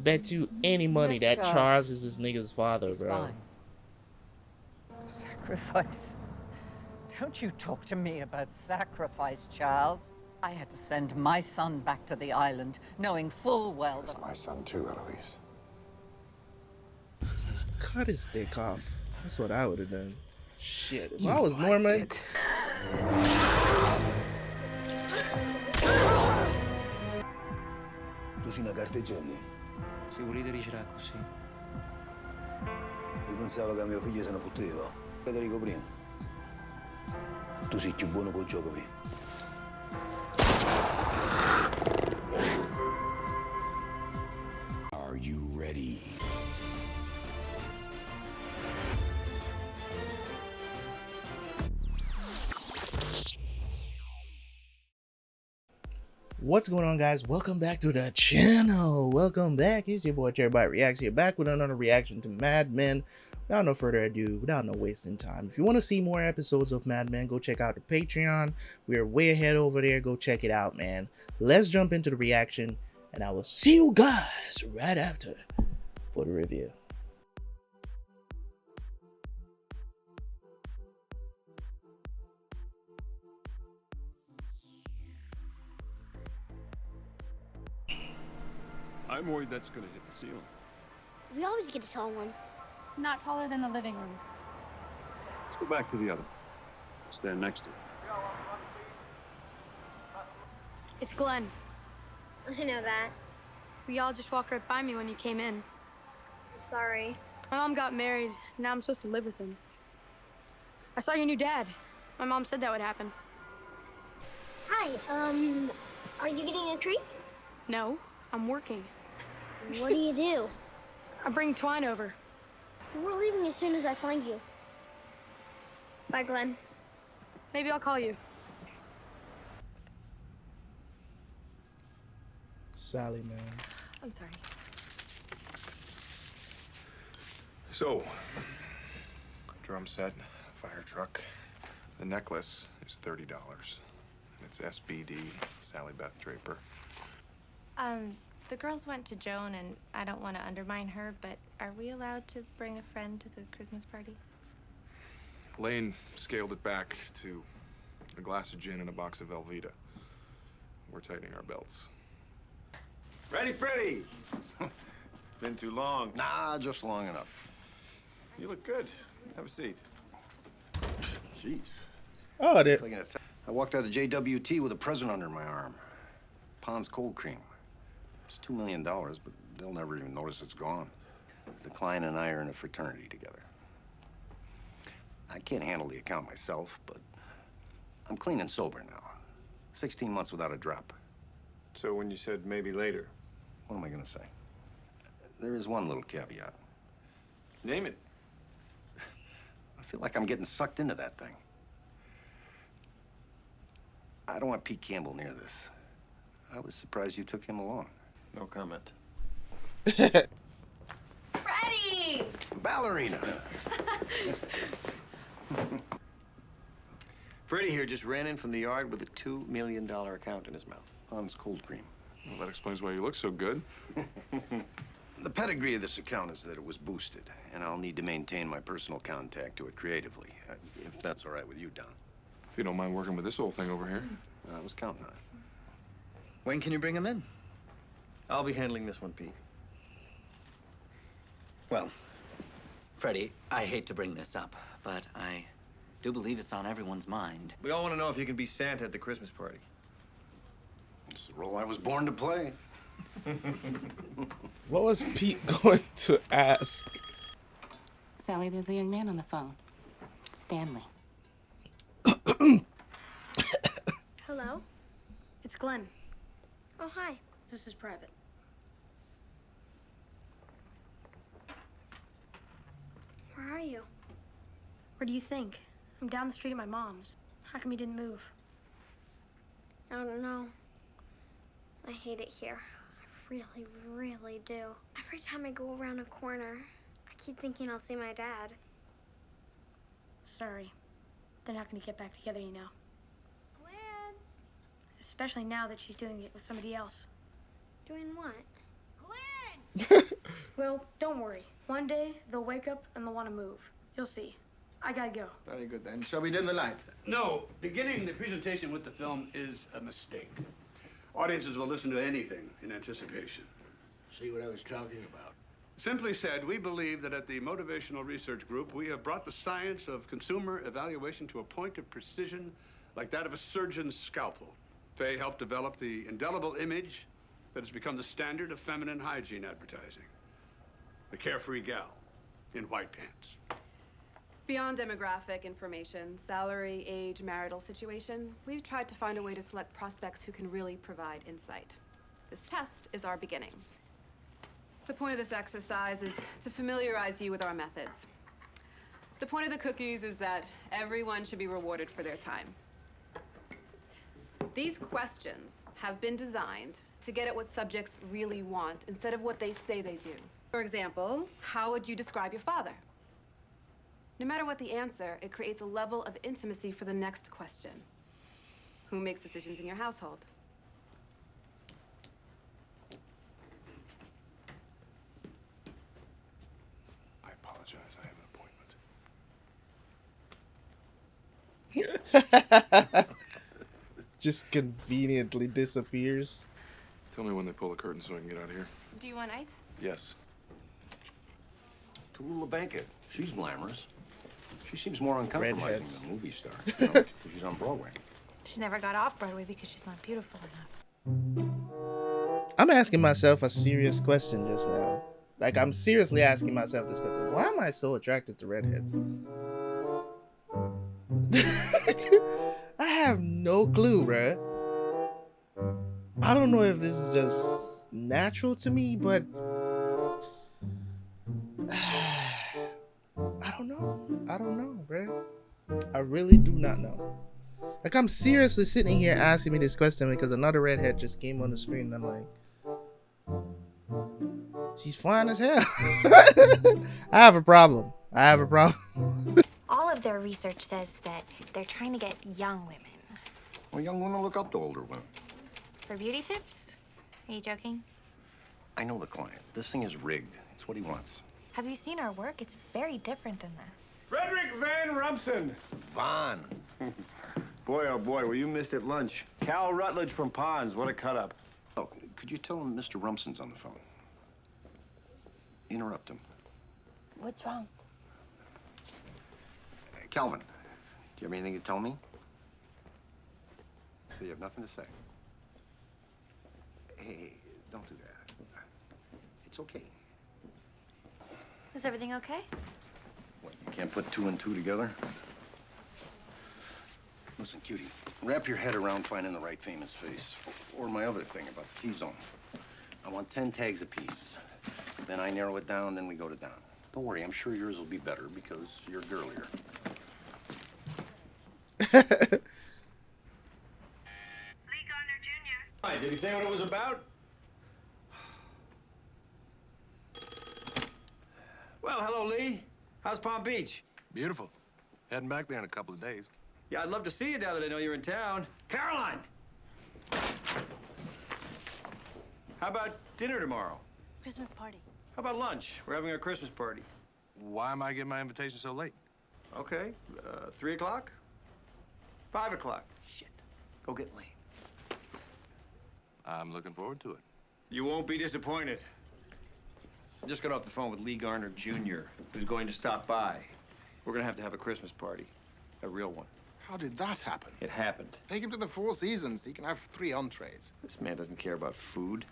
bet you any money that Charles is this nigga's father, bro. Fine. Sacrifice? Don't you talk to me about sacrifice, Charles. I had to send my son back to the island, knowing full well that... That's my son too, Eloise. Just cut his dick off. That's what I would have done. Shit, if I was Norman... Tu sei una carteggiani? Se volete ricerà così. Io pensavo che mio figlio se ne fotteva. Federico prima. Tu sei più buono col gioco mio. Are you ready? What's going on, guys? Welcome back to the channel. Welcome back. It's your boy Terabyt Reacts here, back with another reaction to Mad Men. Without no further ado, without no wasting time, if you want to see more episodes of Mad Men, go check out the Patreon. We're way ahead over there. Go check it out, man. Let's jump into the reaction, and I will see you guys right after for the review. I'm worried that's gonna hit the ceiling. We always get a tall one. Not taller than the living room. Let's go back to the other. Stand next to it. It's Glenn. I know that. We all just walked right by me when you came in. Sorry. My mom got married. Now I'm supposed to live with him. I saw your new dad. My mom said that would happen. Hi, are you getting a treat? No, I'm working. What do you do? I bring Twine over. We're leaving as soon as I find you. Bye, Glenn. Maybe I'll call you. Sally, man. I'm sorry. So, drum set, fire truck. The necklace is $30. And it's SBD, Sally Beth Draper. The girls went to Joan, and I don't want to undermine her, but are we allowed to bring a friend to the Christmas party? Lane scaled it back to a glass of gin and a box of Velveeta. We're tightening our belts. Ready, Freddy? Been too long. Nah, just long enough. You look good. Have a seat. Jeez. Oh, It's like I walked out of JWT with a present under my arm. Pond's cold cream. It's $2 million, but they'll never even notice it's gone. The client and I are in a fraternity together. I can't handle the account myself, but I'm clean and sober now. 16 months without a drop. So when you said maybe later, What am I gonna say? There is one little caveat. name it. I feel like I'm getting sucked into that thing. I don't want Pete Campbell near this. I was surprised you took him along. No comment. Freddy! Ballerina! Freddy here just ran in from the yard with a $2 million account in his mouth. Pond's cold cream. Well, that explains why you look so good. The pedigree of this account is that it was boosted, and I'll need to maintain my personal contact to it creatively, if that's all right with you, Don. If you don't mind working with this old thing over here. I was counting on it. When can you bring him in? I'll be handling this one, Pete. Well, Freddy, I hate to bring this up, but I do believe it's on everyone's mind. We all want to know if you can be Santa at the Christmas party. It's the role I was born to play. What was Pete going to ask? Sally, there's a young man on the phone. Stanley. Hello? It's Glenn. Oh, hi. This is private. Where are you? Where do you think? I'm down the street at my mom's. How come you didn't move? I don't know. I hate it here. I really, really do. Every time I go around a corner, I keep thinking I'll see my dad. Sorry. They're not going to get back together, you know. Glenn! Especially now that she's doing it with somebody else. Doing what? Glenn! Well, don't worry. One day, they'll wake up and they'll want to move. You'll see. I gotta go. Very good, then. Shall we dim the lights? No, beginning the presentation with the film is a mistake. Audiences will listen to anything in anticipation. See what I was talking about. Simply said, we believe that at the Motivational Research Group, we have brought the science of consumer evaluation to a point of precision like that of a surgeon's scalpel. Faye helped develop the indelible image that has become the standard of feminine hygiene advertising. The carefree gal in white pants. Beyond demographic information, salary, age, marital situation, we've tried to find a way to select prospects who can really provide insight. This test is our beginning. The point of this exercise is to familiarize you with our methods. The point of the cookies is that everyone should be rewarded for their time. These questions have been designed to get at what subjects really want instead of what they say they do. For example, how would you describe your father? No matter what the answer, it creates a level of intimacy for the next question. Who makes decisions in your household? I apologize. I have an appointment. Just conveniently disappears. Tell me when they pull the curtain so I can get out of here. Do you want ice? Yes. Tallulah Bankhead. She's glamorous. She seems more uncompromising Redheads. than movie star. You know, 'cause she's on Broadway. She never got off Broadway because she's not beautiful enough. I'm asking myself a serious question just now. Like, I'm seriously asking myself this question. Why am I so attracted to redheads? I have no clue, bruh. I don't know if this is just natural to me, but I don't know, bruh. I really do not know. Like, I'm seriously sitting here asking me this question because another redhead just came on the screen and I'm like, she's fine as hell. I have a problem. All of their research says that they're trying to get young women. Well, young women look up to older women. For beauty tips? Are you joking? I know the client. This thing is rigged. It's what he wants. Have you seen our work? It's very different than this. Frederick Van Rumson. Vaughn. Boy, oh boy, were you missed at lunch. Cal Rutledge from Ponds. What a cut-up. Oh, could you tell him Mr. Rumson's on the phone? Interrupt him. What's wrong? Calvin, do you have anything to tell me? So you have nothing to say? Hey, don't do that. It's okay. Is everything okay? What, you can't put two and two together? Listen, cutie, wrap your head around finding the right famous face. Or my other thing about the T-zone. I want 10 tags apiece. Then I narrow it down, then we go to down. Don't worry, I'm sure yours will be better because you're girlier. Hi, did he say what it was about? Well, hello, Lee. How's Palm Beach? Beautiful. Heading back there in a couple of days. Yeah, I'd love to see you now that I know you're in town. Caroline! How about dinner tomorrow? Christmas party. How about lunch? We're having a Christmas party. Why am I getting my invitation so late? Okay, 3 o'clock? 5 o'clock? Shit. Go get Lane. I'm looking forward to it. You won't be disappointed. I just got off the phone with Lee Garner Jr., who's going to stop by. We're gonna have a Christmas party. A real one. How did that happen? It happened. Take him to the Four Seasons. He can have 3 entrees. This man doesn't care about food.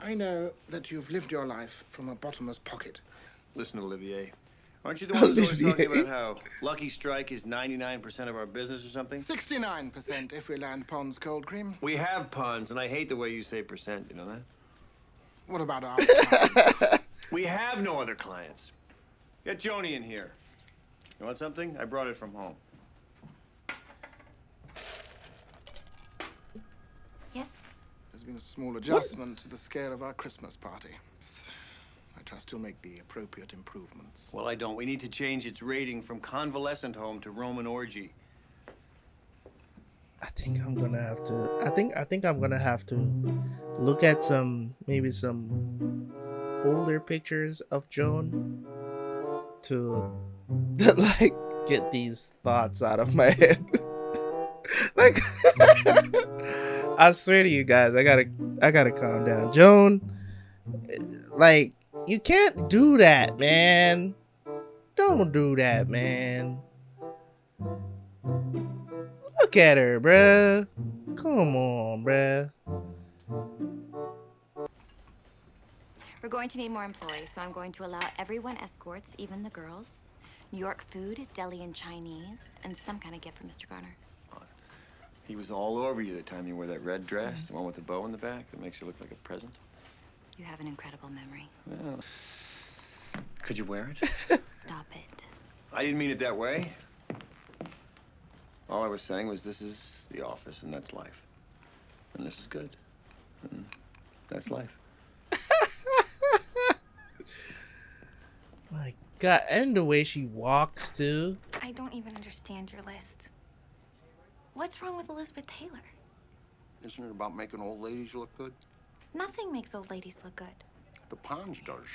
I know that you've lived your life from a bottomless pocket. Listen, Olivier. Aren't you the one who's always talking about how Lucky Strike is 99% of our business or something? 69% if we land Pond's cold cream. We have puns, and I hate the way you say percent. You know that? What about our clients? We have no other clients. Get Joni in here. You want something? I brought it from home. Yes? There's been a small adjustment to the scale of our Christmas party. I trust you'll make the appropriate improvements. Well, I don't. We need to change its rating from convalescent home to Roman orgy. I think I'm gonna have to. I think I'm gonna have to look at maybe some older pictures of Joan to like get these thoughts out of my head. Like, I swear to you guys, I gotta calm down. Joan, like, you can't do that, man. Don't do that, man. Look at her, bruh. Come on, bruh. We're going to need more employees, so I'm going to allow everyone escorts, even the girls. New York food, deli and Chinese, and some kind of gift for Mr. Garner. He was all over you the time you wore that red dress, the one with the bow in the back that makes you look like a present. You have an incredible memory. Well, could you wear it? Stop it. I didn't mean it that way. All I was saying was this is the office and that's life. And this is good. And that's life. My God, and the way she walks too. I don't even understand your list. What's wrong with Elizabeth Taylor? Isn't it about making old ladies look good? Nothing makes old ladies look good. The Pons does.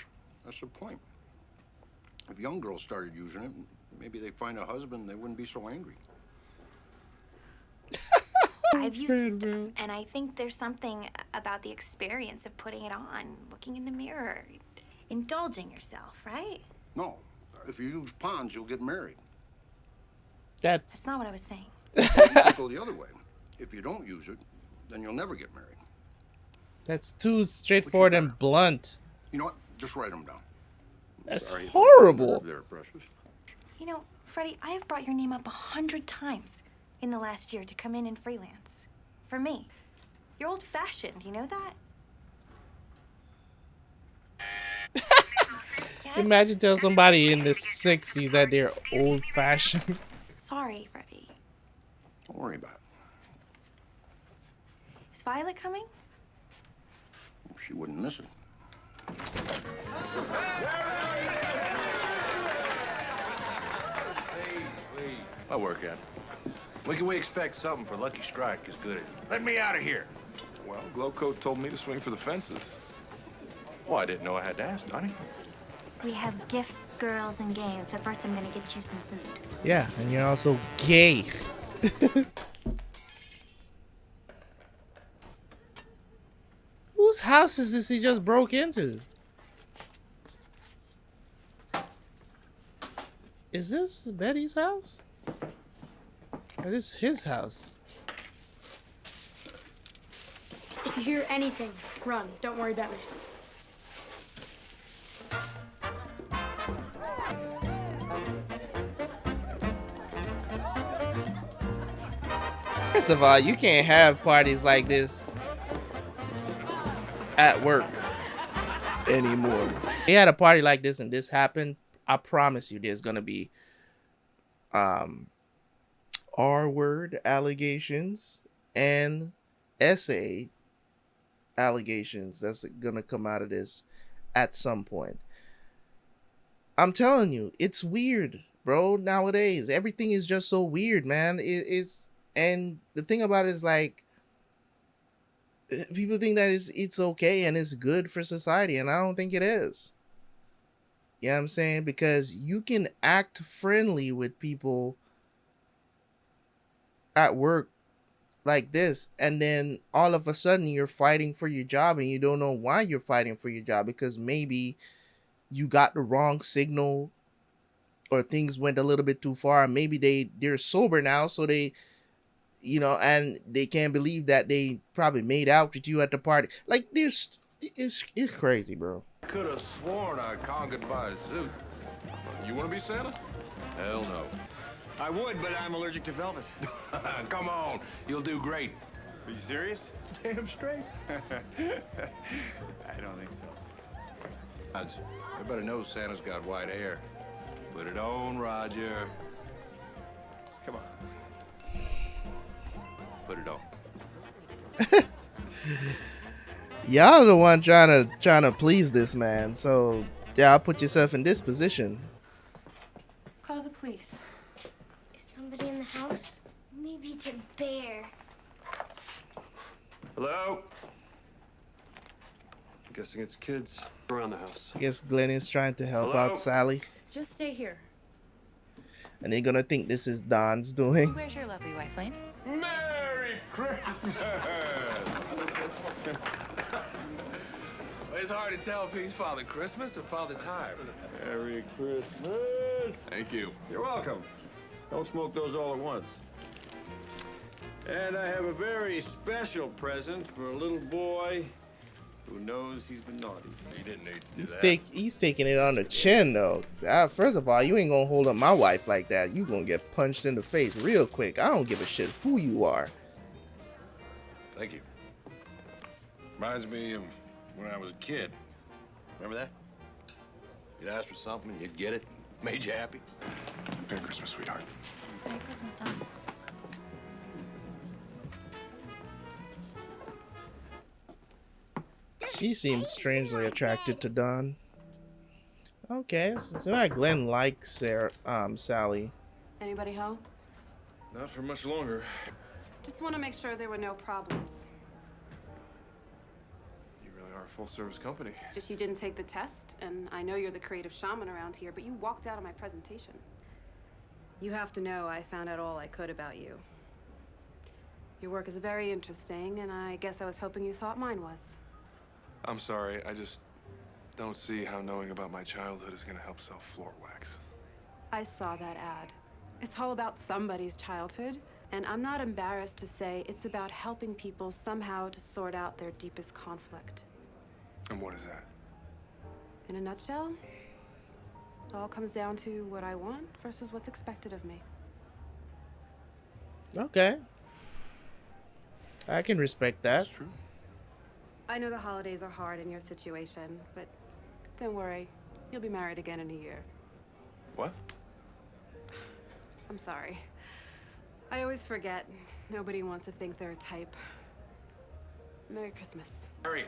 That's the point. If young girls started using it, maybe they'd find a husband, they wouldn't be so angry. I've used this stuff, and I think there's something about the experience of putting it on, looking in the mirror, indulging yourself, right? No. If you use Pons, you'll get married. That's not what I was saying. Go the other way. If you don't use it, then you'll never get married. That's too straightforward and blunt. You know what? Just write them down. That's Sorry if horrible. They're precious. You know, Freddie, I have brought your name up 100 times in the last year to come in and freelance. For me. You're old-fashioned, you know that? Yes? Imagine tell somebody in the 60s that they're old-fashioned. Sorry, Freddie. Don't worry about it. Is Violet coming? She wouldn't miss it. I'll work out. When can we expect something for Lucky Strike as good as... Let me out of here. Well, Glowcoat told me to swing for the fences. Well, I didn't know I had to ask, Donnie. We have gifts, girls, and games, but first I'm gonna get you some food. Yeah, and you're also gay. Whose house is this he just broke into? Is this Betty's house? Or is this his house? If you hear anything, run. Don't worry about me. First of all, you can't have parties like this at work anymore. They had a party like this and this happened, I promise you there's gonna be R-word allegations and essay allegations that's gonna come out of this at some point. I'm telling you, it's weird, bro. Nowadays everything is just so weird, man. And the thing about it is, like, people think that it's okay and it's good for society, and I don't think it is. You know what I'm saying? Because you can act friendly with people at work like this, and then all of a sudden you're fighting for your job and you don't know why you're fighting for your job, because maybe you got the wrong signal or things went a little bit too far. Maybe they're sober now, so they, you know, and they can't believe that they probably made out with you at the party. Like, it's crazy, bro. Could have sworn I conquered by a suit. You want to be Santa? Hell no. I would, but I'm allergic to velvet. Come on, you'll do great. Are you serious? Damn straight. I don't think so. Everybody knows Santa's got white hair. Put it on, Roger. Come on. Put it on. Y'all the one trying to please this man, so y'all put yourself in this position. Call the police. Is somebody in the house? Maybe it's a bear. Hello? I'm guessing it's kids around the house. I guess Glenn is trying to help Hello? out Sally. Just stay here. And they're gonna think this is Don's doing. Where's your lovely wife, Lane? Merry Christmas! It's hard to tell if he's Father Christmas or Father Time. Merry Christmas! Thank you. You're welcome. Don't smoke those all at once. And I have a very special present for a little boy who knows he's been naughty. He didn't need to do that. He's taking it on the chin though. First of all, you ain't gonna hold up my wife like that. You gonna get punched in the face real quick. I don't give a shit who you are. Thank you. Reminds me of when I was a kid. Remember that? You'd ask for something, you'd get it. Made you happy. Merry Christmas, sweetheart. Merry Christmas, Don. She seems strangely attracted to Don. Okay, so it's not Glenn likes Sally. Anybody home? Not for much longer. Just want to make sure there were no problems. You really are a full-service company. It's just you didn't take the test, and I know you're the creative shaman around here, but you walked out of my presentation. You have to know I found out all I could about you. Your work is very interesting, and I guess I was hoping you thought mine was. I'm sorry, I just don't see how knowing about my childhood is gonna help sell floor wax. I saw that ad. It's all about somebody's childhood, and I'm not embarrassed to say it's about helping people somehow to sort out their deepest conflict. And what is that? In a nutshell, it all comes down to what I want versus what's expected of me. Okay. I can respect that. That's true. I know the holidays are hard in your situation, but don't worry. You'll be married again in a year. What? I'm sorry. I always forget. Nobody wants to think they're a type. Merry Christmas. Harry,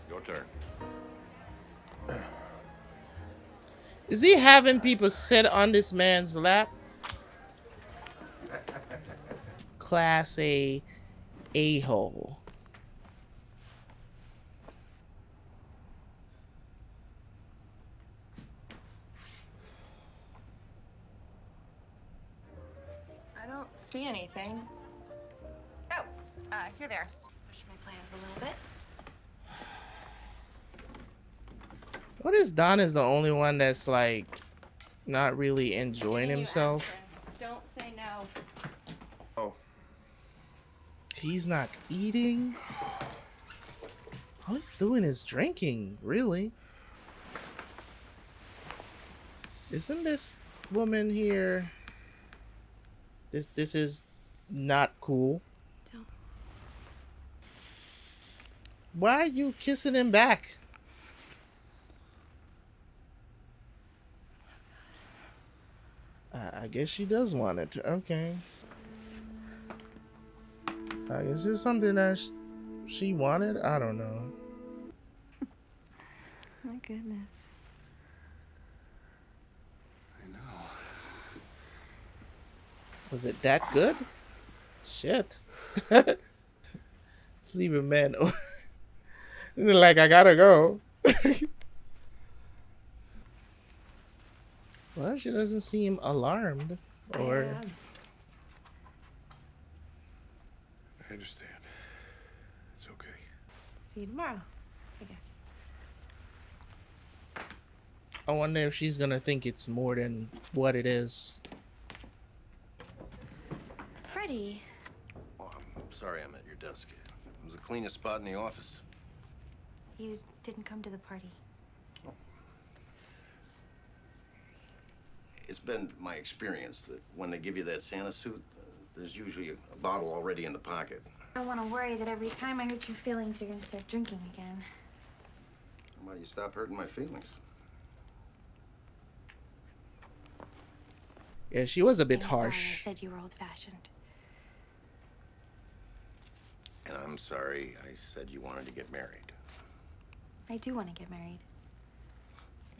your turn. Is he having people sit on this man's lap? Class A-hole. I don't see anything. Oh, here there. Let's push my plans a little bit. What is Don is the only one that's like not really enjoying himself? Don't say no. Oh. He's not eating. All he's doing is drinking, really. Isn't this woman here? This is not cool. Don't. Why are you kissing him back? I guess she does want it. Okay. I guess it's something that she wanted. I don't know. My goodness. I know. Was it that good? Shit. Sleeping man. Like, I gotta go. Well, she doesn't seem alarmed. Or I understand. It's okay. See you tomorrow, I guess. I wonder if she's gonna think it's more than what it is. Freddy. Oh, I'm sorry I'm at your desk. It was the cleanest spot in the office. You didn't come to the party. It's been my experience that when they give you that Santa suit, there's usually a bottle already in the pocket. I don't want to worry that every time I hurt your feelings, you're going to start drinking again. How about you stop hurting my feelings? Yeah, she was a bit I'm sorry, harsh. I said you were old-fashioned. And I'm sorry I said you wanted to get married. I do want to get married.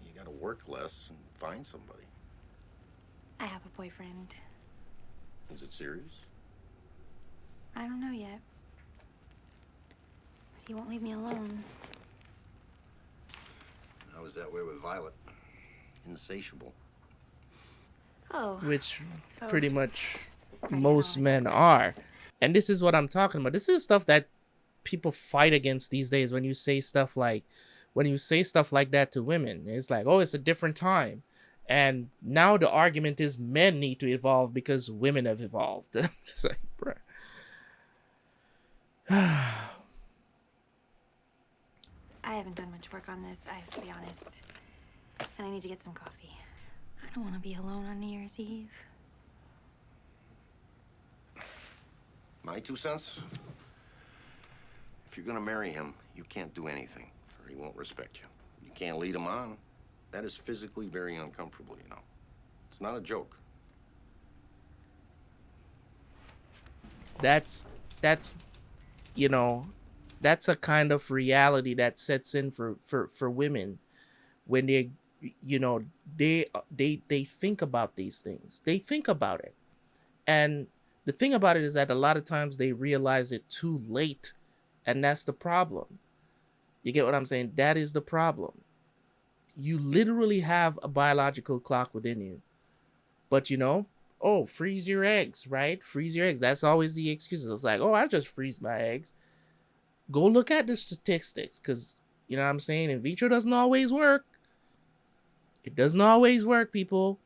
You gotta work less and find somebody. I have a boyfriend. Is it serious? I don't know yet. You won't leave me alone. I was that way with Violet. Insatiable. Oh. Which Oh, pretty much Freddy, most men are. And this is what I'm talking about. This is stuff that people fight against these days when you say stuff like that to women. It's like, oh, it's a different time. And now the argument is men need to evolve because women have evolved. It's like, bruh. I haven't done much work on this, I have to be honest. And I need to get some coffee. I don't want to be alone on New Year's Eve. My 2 cents? If you're gonna marry him, you can't do anything, or he won't respect you. You can't lead him on. That is physically very uncomfortable, you know. It's not a joke. That's you know, that's a kind of reality that sets in for women when they, you know, they think about these things. They think about it. And the thing about it is that a lot of times they realize it too late. And that's the problem. You get what I'm saying? That is the problem. You literally have a biological clock within you. But, you know, oh, freeze your eggs, right? Freeze your eggs. That's always the excuse. It's like, oh, I just freeze my eggs. Go look at the statistics because, you know what I'm saying? In vitro doesn't always work. It doesn't always work, people.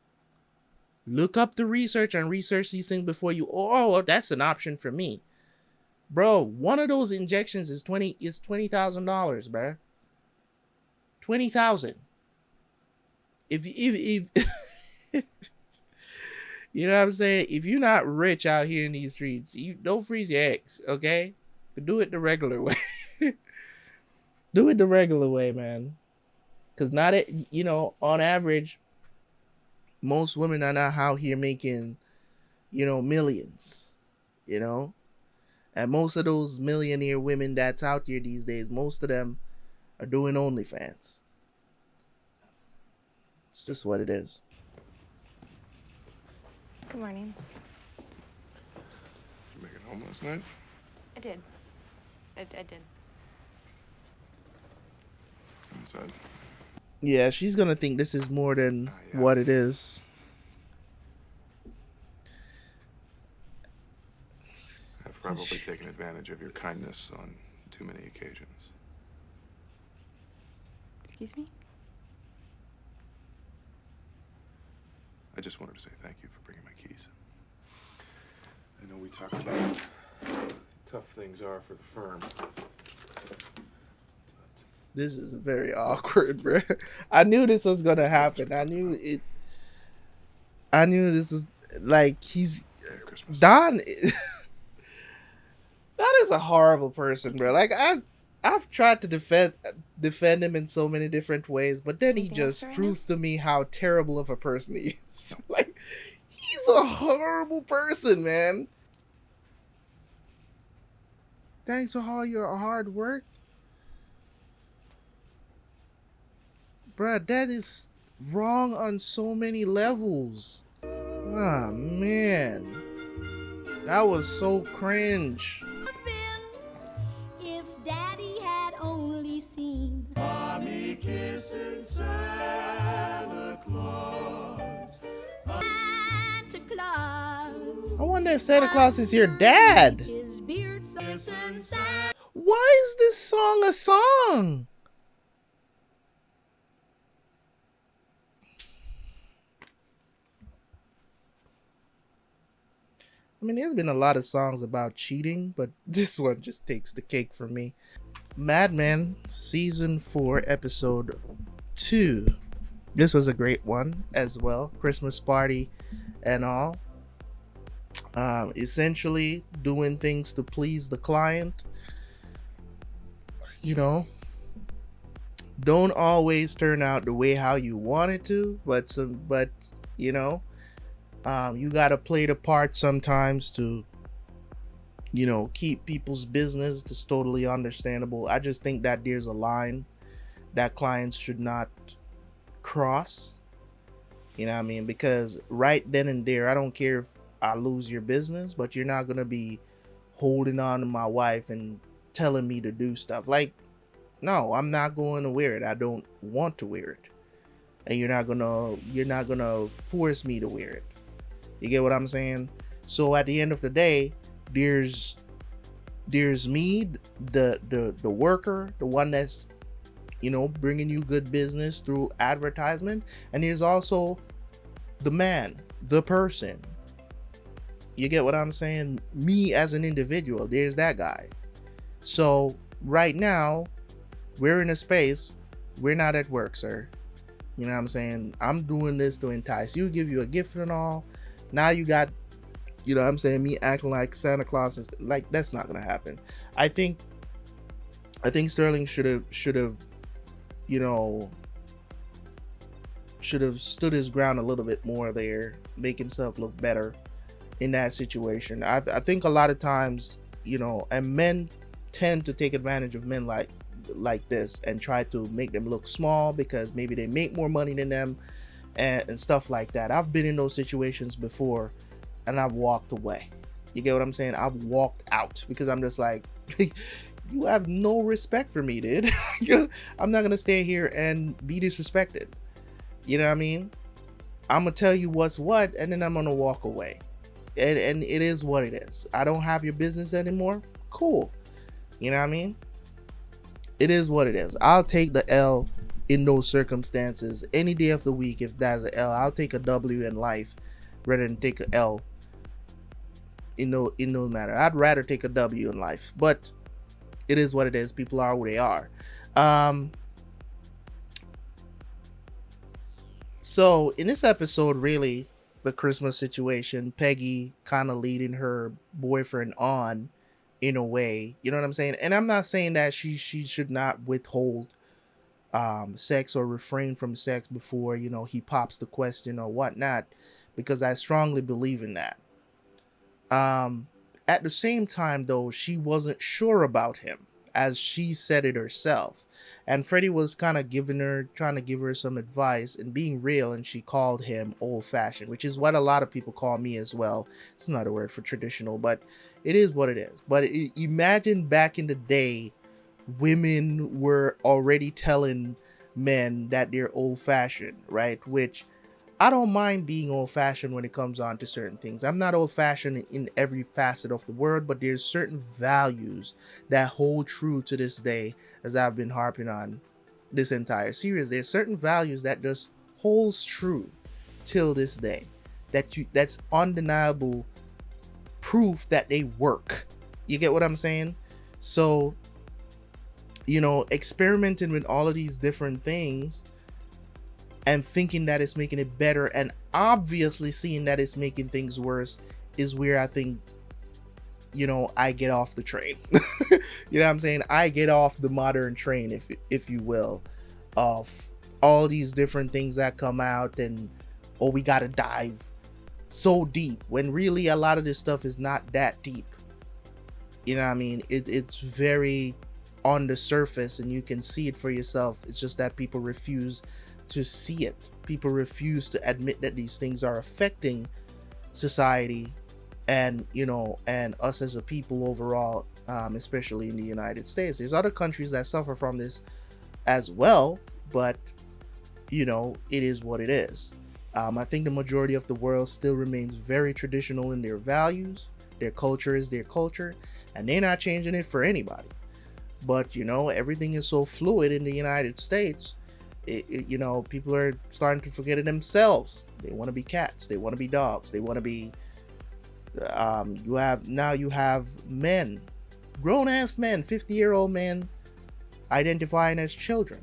Look up the research and research these things before you, oh, that's an option for me. Bro, one of those injections is $20,000, bro. 20,000. If you know what I'm saying? If you're not rich out here in these streets, you don't freeze your eggs, okay? Do it the regular way. Do it the regular way, man. Because not it, you know, on average, most women are not out here making, you know, millions, you know? And most of those millionaire women that's out here these days, most of them are doing OnlyFans. It's just what it is. Good morning. Did you make it home last night? I did. I did. Inside. Yeah, she's gonna think this is more than what it is. I've probably taken advantage of your kindness on too many occasions. Excuse me? I just wanted to say thank you for bringing my keys. I know we talked about how tough things are for the firm. This is very awkward, bro. I knew this was gonna happen. I knew this was like Don. Don is a horrible person, bro. Like I've tried to defend him in so many different ways, but then he just proves to me how terrible of a person he is. Like he's a horrible person, man. Thanks for all your hard work. Bruh, that is wrong on so many levels. Ah, man. That was so cringe. If Daddy had only seen Mommy kissing Santa Claus. Santa Claus. I wonder if Santa Claus is your dad. His beard so sad. Why is this song a song? I mean, there's been a lot of songs about cheating, but this one just takes the cake for me. Mad Men Season 4, Episode 2. This was a great one as well. Christmas party and all. Essentially doing things to please the client. You know, don't always turn out the way how you want it to, but you know, you gotta play the part sometimes to, you know, keep people's business. That's totally understandable. I just think that there's a line that clients should not cross. You know what I mean? Because right then and there, I don't care if I lose your business, but you're not gonna be holding on to my wife and telling me to do stuff. Like, no, I'm not going to wear it. I don't want to wear it. And you're not gonna force me to wear it. You get what I'm saying? So at the end of the day, there's me, the worker, the one that's, you know, bringing you good business through advertisement, and there's also the man, the person. You get what I'm saying? Me as an individual, there's that guy. So right now, we're in a space, we're not at work, sir. You know what I'm saying? I'm doing this to entice you, give you a gift and all. Now you got, you know what I'm saying, me acting like Santa Claus is like, that's not gonna happen. I think Sterling should have, you know, should have stood his ground a little bit more there, make himself look better in that situation. I think a lot of times, you know, and men tend to take advantage of men like this and try to make them look small because maybe they make more money than them and stuff like that. I've been in those situations before and I've walked away. You get what I'm saying? I've walked out because I'm just like, you have no respect for me, dude. I'm not gonna stay here and be disrespected. You know what I mean? I'm gonna tell you what's what, and then I'm gonna walk away. And it is what it is. I don't have your business anymore. Cool. You know what I mean? It is what it is. I'll take the L in those circumstances any day of the week. If that's an L, I'll take a W in life rather than take a L in no matter. I'd rather take a W in life, but it is what it is. People are who they are. So in this episode, really, the Christmas situation, Peggy kind of leading her boyfriend on in a way, you know what I'm saying? And I'm not saying that she should not withhold sex or refrain from sex before, you know, he pops the question or whatnot, because I strongly believe in that. At the same time, though, she wasn't sure about him, as she said it herself. And Freddy was kind of trying to give her some advice and being real, and she called him old-fashioned, which is what a lot of people call me as well. It's not a word for traditional, but it is what it is. But imagine back in the day, women were already telling men that they're old-fashioned, right? Which I don't mind being old-fashioned when it comes on to certain things. I'm not old-fashioned in every facet of the word, but there's certain values that hold true to this day, as I've been harping on this entire series. There's certain values that just holds true till this day, that's undeniable proof that they work. You get what I'm saying? So, you know, experimenting with all of these different things and thinking that it's making it better and obviously seeing that it's making things worse is where I think, you know, I get off the train. You know what I'm saying? I get off the modern train, if you will, of all these different things that come out and, oh, we gotta dive so deep, when really a lot of this stuff is not that deep. You know what I mean? It's very on the surface and you can see it for yourself. It's just that people refuse to see it. People refuse to admit that these things are affecting society and, you know, and us as a people overall, especially in the United States. There's other countries that suffer from this as well, but, you know, it is what it is. I think the majority of the world still remains very traditional in their values. Their culture is their culture, and they're not changing it for anybody. But, you know, everything is so fluid in the United States. You know, people are starting to forget it themselves. They want to be cats. They want to be dogs. They want to be. You have men, grown-ass men, 50-year-old men, identifying as children.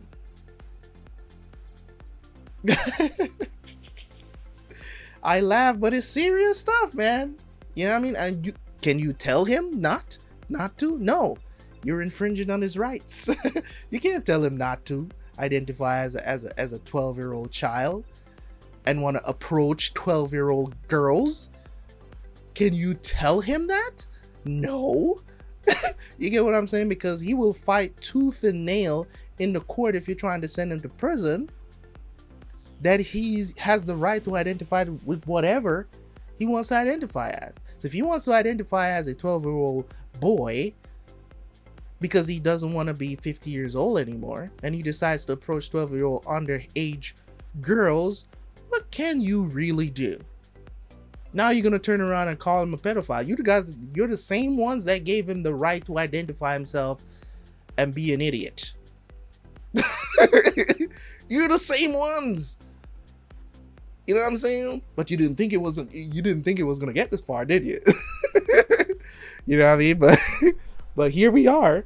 I laugh, but it's serious stuff, man. You know what I mean? And can you tell him not to? No, you're infringing on his rights. You can't tell him not to identify as a 12-year-old child and want to approach 12-year-old girls. Can you tell him that? No. You get what I'm saying? Because he will fight tooth and nail in the court if you're trying to send him to prison, that he has the right to identify with whatever he wants to identify as. So if he wants to identify as a 12-year-old boy, because he doesn't want to be 50 years old anymore, and he decides to approach 12-year-old underage girls, what can you really do? Now you're gonna turn around and call him a pedophile. You're the same ones that gave him the right to identify himself and be an idiot. You're the same ones. You know what I'm saying? But you didn't think it was gonna get this far, did you? You know what I mean? But here we are.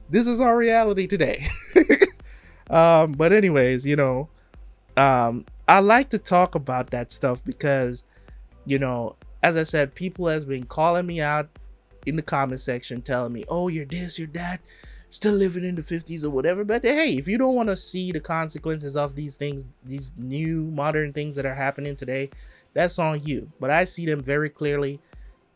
This is our reality today. But anyways, you know, I like to talk about that stuff because, you know, as I said, people has been calling me out in the comment section, telling me, oh, you're this, you're that, still living in the 50s or whatever. But hey, if you don't want to see the consequences of these things, these new modern things that are happening today, that's on you. But I see them very clearly.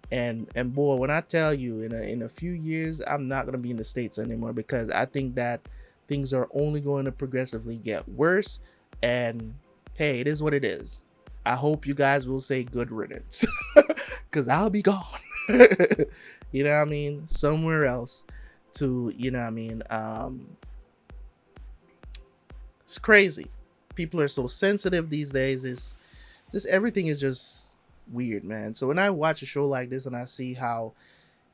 And boy, when I tell you, in a few years, I'm not going to be in the States anymore, because I think that things are only going to progressively get worse. And hey, it is what it is. I hope you guys will say good riddance, because I'll be gone. You know what I mean? Somewhere else to, you know what I mean? It's crazy. People are so sensitive these days. It's just, everything is just weird, man. So when I watch a show like this and I see how,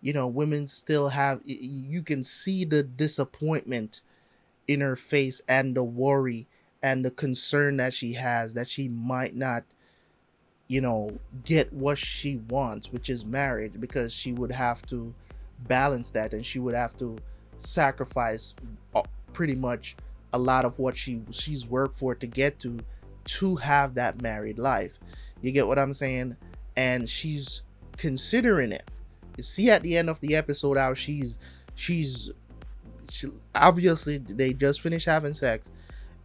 you know, women still have, you can see the disappointment in her face and the worry and the concern that she has that she might not, you know, get what she wants, which is marriage, because she would have to balance that, and she would have to sacrifice pretty much a lot of what she's worked for to get to have that married life. You get what I'm saying? And she's considering it. You see at the end of the episode how she obviously, they just finished having sex,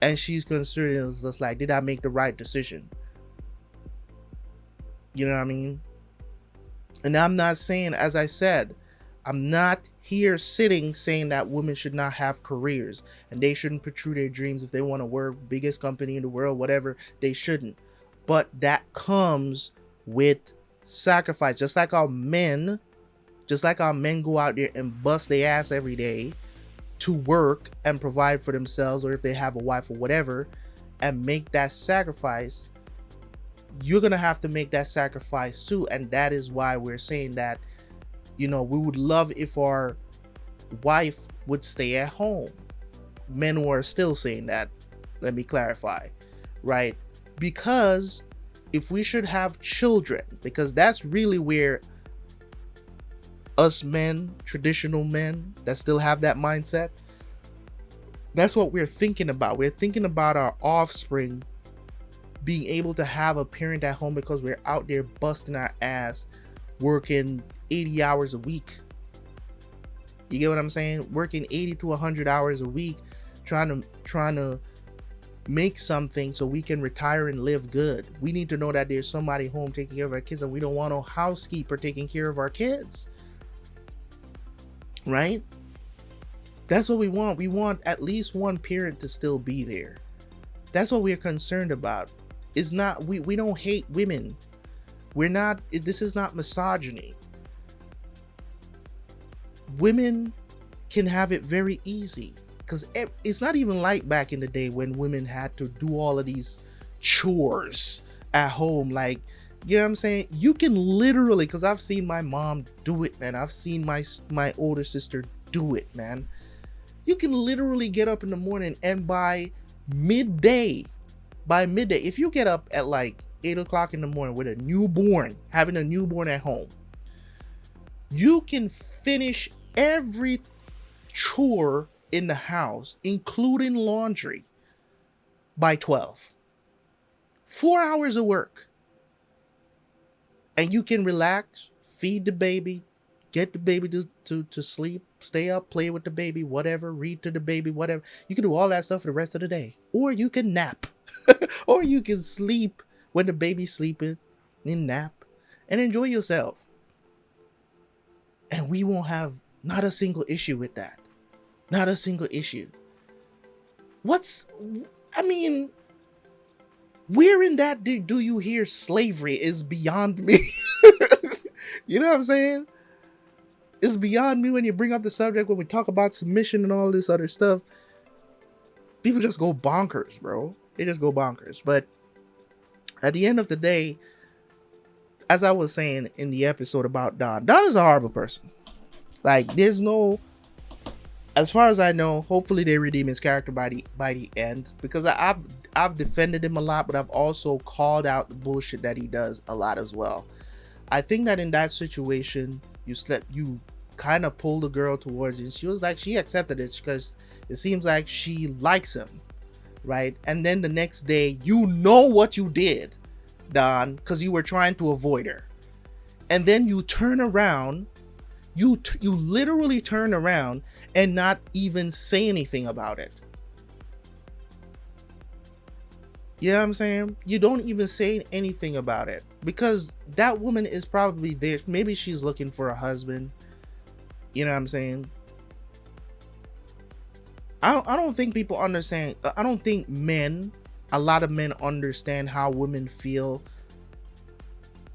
and she's considering, it's just like, did I make the right decision? You know what I mean? And I'm not saying, as I said, I'm not here sitting saying that women should not have careers and they shouldn't pursue their dreams. If they want to work biggest company in the world, whatever, they shouldn't. But that comes with sacrifice. Just like our men go out there and bust their ass every day to work and provide for themselves, or if they have a wife or whatever, and make that sacrifice, you're gonna have to make that sacrifice too. And that is why we're saying that, you know, we would love if our wife would stay at home. Men who are still saying that, let me clarify, right? Because if we should have children, because that's really where us men, traditional men that still have that mindset, that's what we're thinking about. We're thinking about our offspring being able to have a parent at home, because we're out there busting our ass, working 80 hours a week. You get what I'm saying? Working 80 to 100 hours a week, trying to make something so we can retire and live good. We need to know that there's somebody home taking care of our kids, and we don't want no housekeeper taking care of our kids. Right? That's what we want. We want at least one parent to still be there. That's what we're concerned about. It's not, we don't hate women. We're not, this is not misogyny. Women can have it very easy, because it's not even like back in the day when women had to do all of these chores at home. Like, you know what I'm saying? You can literally, because I've seen my mom do it, man. I've seen my older sister do it, man. You can literally get up in the morning, and by midday, if you get up at like 8 o'clock in the morning with a newborn, having a newborn at home, you can finish every chore in the house, including laundry, by 12. 4 hours of work. And you can relax, feed the baby, get the baby to sleep, stay up, play with the baby, whatever, read to the baby, whatever. You can do all that stuff for the rest of the day. Or you can nap. Or you can sleep when the baby's sleeping, and nap, and enjoy yourself. And we won't have not a single issue with that. Not a single issue. I mean, where in that do you hear slavery is beyond me. You know what I'm saying? it's beyond me when you bring up the subject, when we talk about submission and all this other stuff. People just go bonkers, bro. They just go bonkers. But at the end of the day, as I was saying in the episode about Don is a horrible person. Like, there's no, as far as I know, hopefully they redeem his character by the end, because I've defended him a lot, but I've also called out the bullshit that he does a lot as well. I think that in that situation, you kind of pulled the girl towards you. She was like, she accepted it because it seems like she likes him, right? And then the next day, you know what you did, Don, because you were trying to avoid her. And then you turn around, you literally turn around and not even say anything about it. You know what I'm saying? You don't even say anything about it, because that woman is probably there. Maybe she's looking for a husband. You know what I'm saying? I don't think people understand. I don't think a lot of men understand how women feel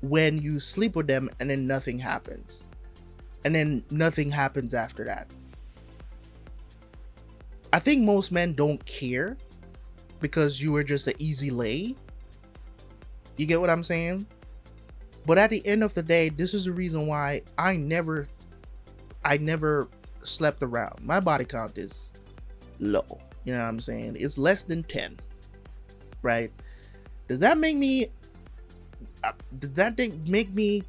when you sleep with them and then nothing happens. And then nothing happens after that. I think most men don't care because you were just an easy lay. You get what I'm saying? But at the end of the day, this is the reason why I never slept around. My body count is low. You know what I'm saying? It's less than 10. Right? Does that make me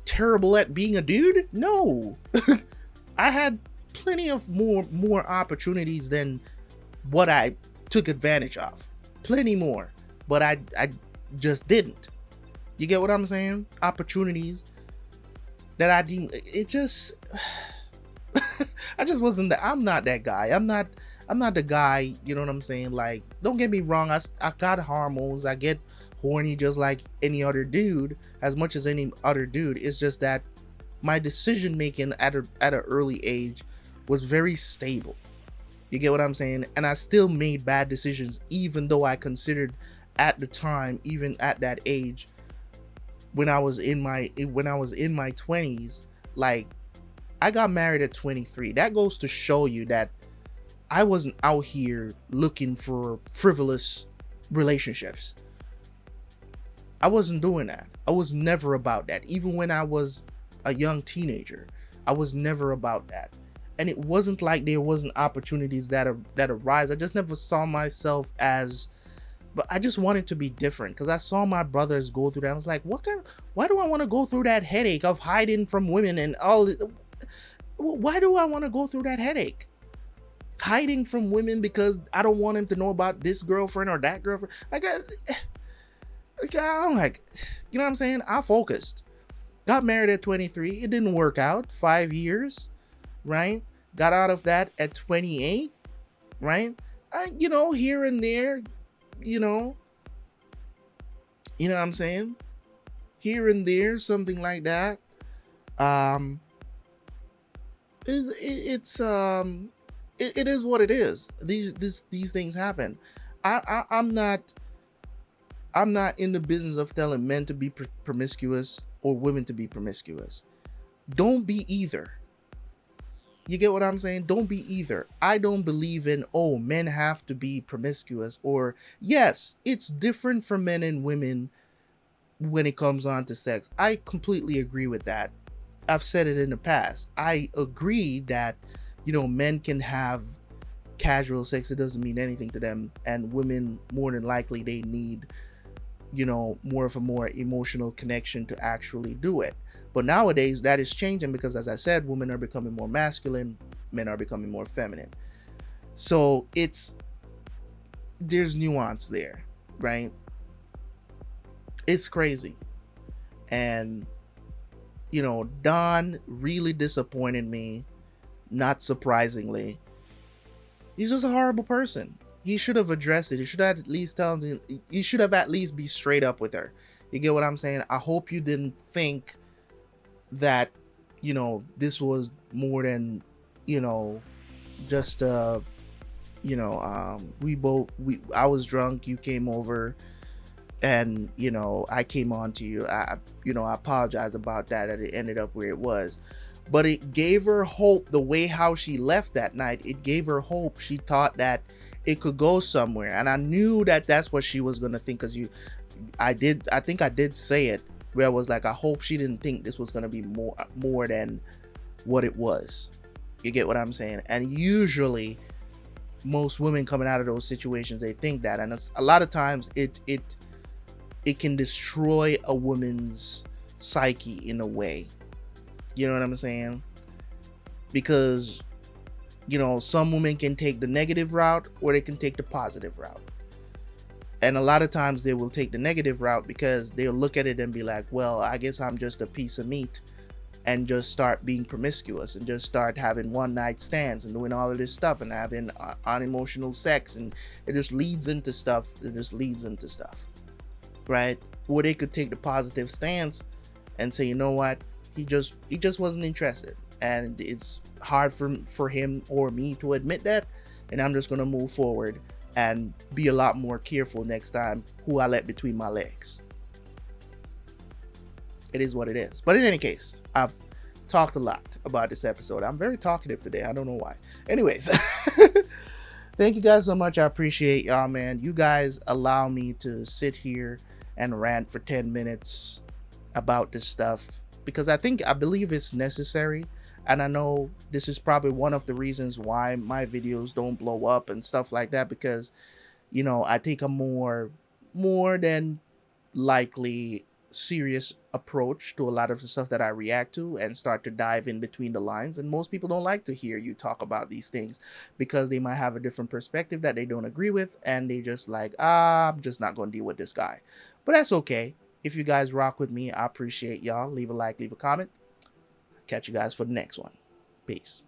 terrible at being a dude? No. I had plenty of more opportunities than what I took advantage of. Plenty more. But I just didn't. You get what I'm saying? Opportunities that I deemed, it just I just wasn't I'm not that guy. I'm not the guy, you know what I'm saying? Like, don't get me wrong, I got hormones, I get horny just like any other dude, as much as any other dude. It's just that my decision making at an early age was very stable. You get what I'm saying? And I still made bad decisions, even though I considered at the time, even at that age, when I was in my 20s, like, I got married at 23. That goes to show you that I wasn't out here looking for frivolous relationships. I wasn't doing that. I was never about that. Even when I was a young teenager, I was never about that. And it wasn't like there wasn't opportunities that arise. I just never saw myself as, but I just wanted to be different, because I saw my brothers go through that. I was like, why do I want to go through that headache of hiding from women and all this? Why do I want to go through that headache? Hiding from women because I don't want them to know about this girlfriend or that girlfriend. I'm like, you know what I'm saying? I focused. Got married at 23. It didn't work out. 5 years, right? Got out of that at 28, right? Here and there, you know what I'm saying? Here and there, something like that. It is what it is. These things happen. I'm not in the business of telling men to be promiscuous or women to be promiscuous. Don't be either. You get what I'm saying? Don't be either. I don't believe in, men have to be promiscuous, or yes, it's different for men and women when it comes on to sex. I completely agree with that. I've said it in the past. I agree that, men can have casual sex. It doesn't mean anything to them. And women, more than likely, they need, more of a more emotional connection to actually do it. But nowadays, that is changing because, as I said, women are becoming more masculine, men are becoming more feminine. So there's nuance there, right? It's crazy. And, Don really disappointed me, not surprisingly. He's just a horrible person. He should have addressed it. He should have at least be straight up with her. You get what I'm saying? I hope you didn't think that, this was more than, just I was drunk, you came over, and I came on to you. I apologize about that, and it ended up where it was. but it gave her hope. The way how she left that night, it gave her hope. She thought that it could go somewhere, and I knew that that's what she was gonna think. Because I think I did say it, where I was like, I hope she didn't think this was gonna be more than what it was. You get what I'm saying? And usually most women coming out of those situations, they think that, and a lot of times it can destroy a woman's psyche in a way. You know what I'm saying? Because, you know, some women can take the negative route, or they can take the positive route. And a lot of times they will take the negative route because they'll look at it and be like, well, I guess I'm just a piece of meat, and just start being promiscuous and just start having one night stands and doing all of this stuff and having unemotional sex, and it just leads into stuff. Right? Or they could take the positive stance and say, you know what, he just wasn't interested, and it's hard for him or me to admit that, and I'm just gonna move forward and be a lot more careful next time who I let between my legs. It is what it is. But in any case, I've talked a lot about this episode. I'm very talkative today. I don't know why. Anyways, thank you guys so much. I appreciate y'all, man. You guys allow me to sit here and rant for 10 minutes about this stuff, because I believe it's necessary. And I know this is probably one of the reasons why my videos don't blow up and stuff like that, because, you know, I take a more than likely serious approach to a lot of the stuff that I react to, and start to dive in between the lines. And most people don't like to hear you talk about these things, because they might have a different perspective that they don't agree with, and they just like, I'm just not going to deal with this guy. But that's okay. If you guys rock with me, I appreciate y'all. Leave a like, leave a comment. Catch you guys for the next one. Peace.